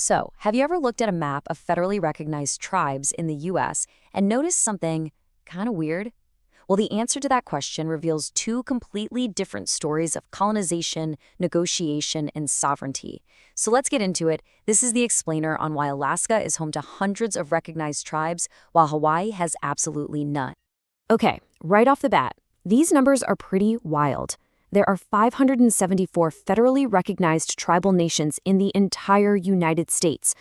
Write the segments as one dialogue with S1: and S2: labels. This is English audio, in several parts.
S1: So, have you ever looked at a map of federally recognized tribes in the US and noticed something kind of weird? Well, the answer to that question reveals two completely different stories of colonization, negotiation, and sovereignty. So let's get into it. This is the explainer on why Alaska is home to hundreds of recognized tribes, while Hawaii has absolutely none. Okay, right off the bat, these numbers are pretty wild. There are 574 federally recognized tribal nations in the entire United States.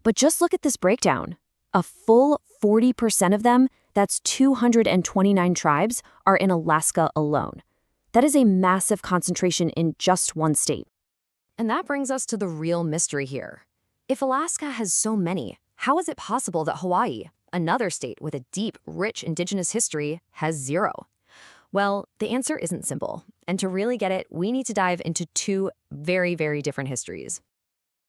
S1: But just look at this breakdown. A full 40% of them, that's 229 tribes, are in Alaska alone. That is a massive concentration in just one state. And that brings us to the real mystery here. If Alaska has so many, how is it possible that Hawaii, another state with a deep, rich indigenous history, has zero? Well, the answer isn't simple. And to really get it, we need to dive into two very, very different histories.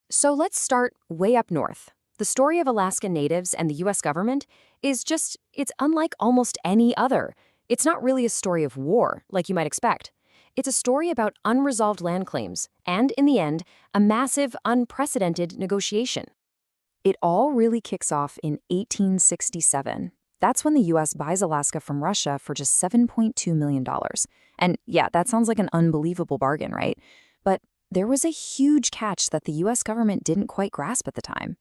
S1: So let's start way up north. The story of Alaska Natives and the US government is it's unlike almost any other. It's not really a story of war, like you might expect. It's a story about unresolved land claims and, in the end, a massive, unprecedented negotiation. It all really kicks off in 1867. That's when the US buys Alaska from Russia for just $7.2 million. And yeah, that sounds like an unbelievable bargain, right? But there was a huge catch that the US government didn't quite grasp at the time.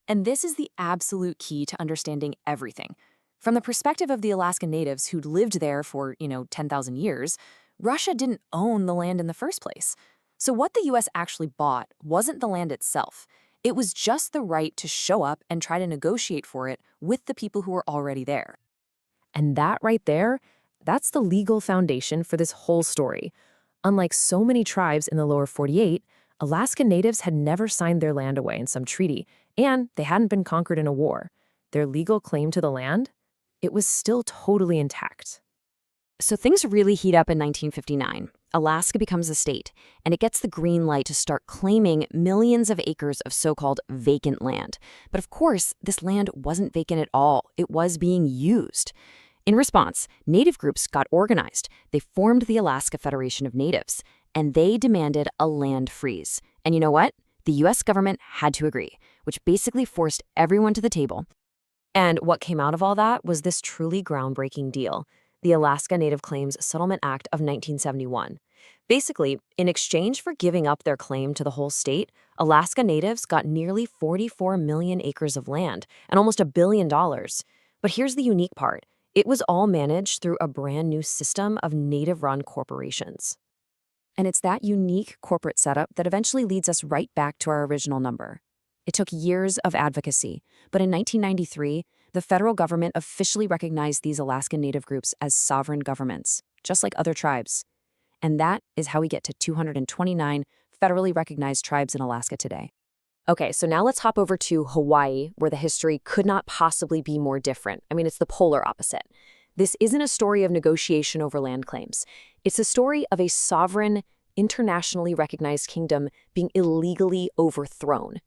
S1: And this is the absolute key to understanding everything. From the perspective of the Alaska Natives who'd lived there for, 10,000 years, Russia didn't own the land in the first place. So what the US actually bought wasn't the land itself. It was just the right to show up and try to negotiate for it with the people who were already there. And that right there, that's the legal foundation for this whole story. Unlike so many tribes in the lower 48, Alaska Natives had never signed their land away in some treaty, and they hadn't been conquered in a war. Their legal claim to the land, it was still totally intact. So things really heat up in 1959. Alaska becomes a state, and it gets the green light to start claiming millions of acres of so-called vacant land. But of course, this land wasn't vacant at all. It was being used. In response, Native groups got organized. They formed the Alaska Federation of Natives, and they demanded a land freeze. And you know what? The US government had to agree, which basically forced everyone to the table. And what came out of all that was this truly groundbreaking deal, the Alaska Native Claims Settlement Act of 1971. Basically, in exchange for giving up their claim to the whole state, Alaska Natives got nearly 44 million acres of land and almost $1 billion. But here's the unique part. It was all managed through a brand new system of Native-run corporations. And it's that unique corporate setup that eventually leads us right back to our original number. It took years of advocacy, but in 1993, the federal government officially recognized these Alaskan Native groups as sovereign governments, just like other tribes. And that is how we get to 229 federally recognized tribes in Alaska today. Okay, so now let's hop over to Hawaii, where the history could not possibly be more different. I mean, it's the polar opposite. This isn't a story of negotiation over land claims. It's a story of a sovereign, internationally recognized kingdom being illegally overthrown.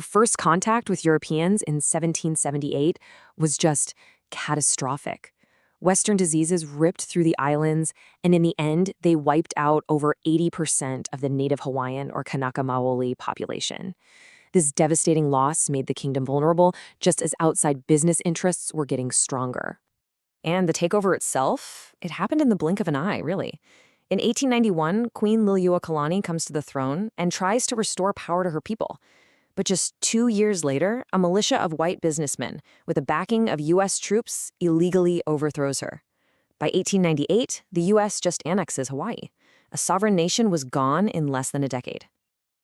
S1: First contact with Europeans in 1778 was just catastrophic. Western diseases ripped through the islands, and in the end, they wiped out over 80% of the Native Hawaiian or Kanaka Maoli population. This devastating loss made the kingdom vulnerable, just as outside business interests were getting stronger. And the takeover itself, it happened in the blink of an eye, really. In 1891, Queen Liliuokalani comes to the throne and tries to restore power to her people. But just 2 years later, a militia of white businessmen, with the backing of U.S. troops, illegally overthrows her. By 1898, the U.S. just annexes Hawaii. A sovereign nation was gone in less than a decade.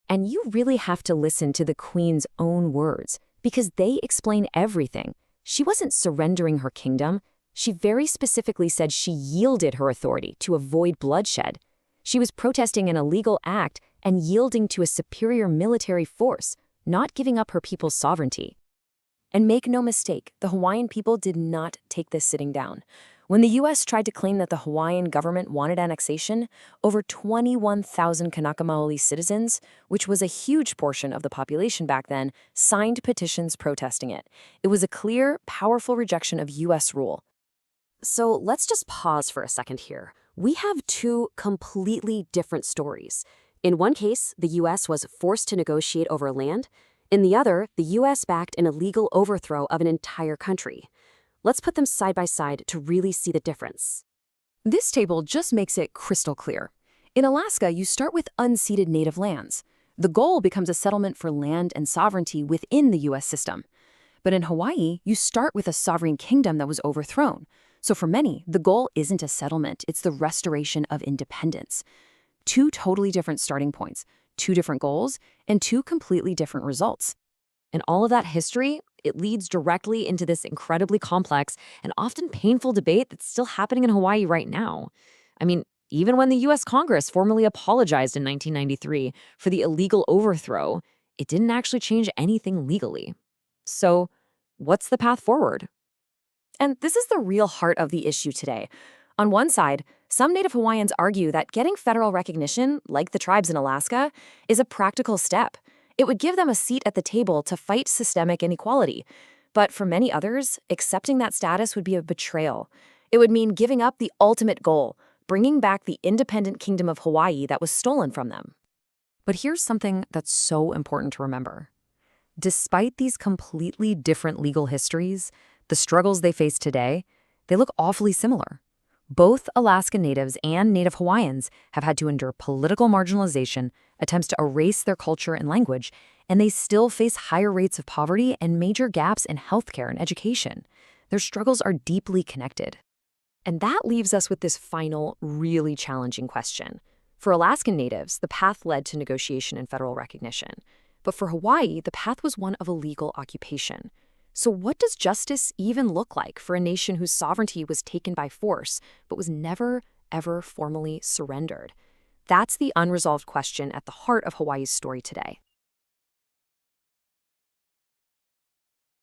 S1: And you really have to listen to the Queen's own words, because they explain everything. She wasn't surrendering her kingdom. She very specifically said she yielded her authority to avoid bloodshed. She was protesting an illegal act and yielding to a superior military force, not giving up her people's sovereignty. And make no mistake, the Hawaiian people did not take this sitting down. When the U.S. tried to claim that the Hawaiian government wanted annexation, over 21,000 Kanaka Maoli citizens, which was a huge portion of the population back then, signed petitions protesting it. It was a clear, powerful rejection of U.S. rule. So let's just pause for a second here. We have two completely different stories. In one case, the U.S. was forced to negotiate over land.
S2: In the other, the U.S. backed an illegal overthrow of an entire country. Let's put them side by side to really see the difference.
S1: This table just makes it crystal clear. In Alaska, you start with unceded native lands. The goal becomes a settlement for land and sovereignty within the U.S. system. But in Hawaii, you start with a sovereign kingdom that was overthrown. So for many, the goal isn't a settlement, it's the restoration of independence. Two totally different starting points, two different goals, and two completely different results. And all of that history, it leads directly into this incredibly complex and often painful debate that's still happening in Hawaii right now. I mean, even when the U.S. Congress formally apologized in 1993 for the illegal overthrow, it didn't actually change anything legally. So, what's the path forward? And this is the real heart of the issue today. On one side, some Native Hawaiians argue that getting federal recognition, like the tribes in Alaska, is a practical step. It would give them a seat at the table to fight systemic inequality. But for many others, accepting that status would be a betrayal. It would mean giving up the ultimate goal, bringing back the independent kingdom of Hawaii that was stolen from them. But here's something that's so important to remember. Despite these completely different legal histories, the struggles they face today, they look awfully similar. Both Alaskan Natives and Native Hawaiians have had to endure political marginalization, attempts to erase their culture and language, and they still face higher rates of poverty and major gaps in healthcare and education. Their struggles are deeply connected. And that leaves us with this final, really challenging question. For Alaskan Natives, the path led to negotiation and federal recognition. But for Hawaii, the path was one of illegal occupation. So what does justice even look like for a nation whose sovereignty was taken by force, but was never, ever formally surrendered? That's the unresolved question at the heart of Hawaii's story today.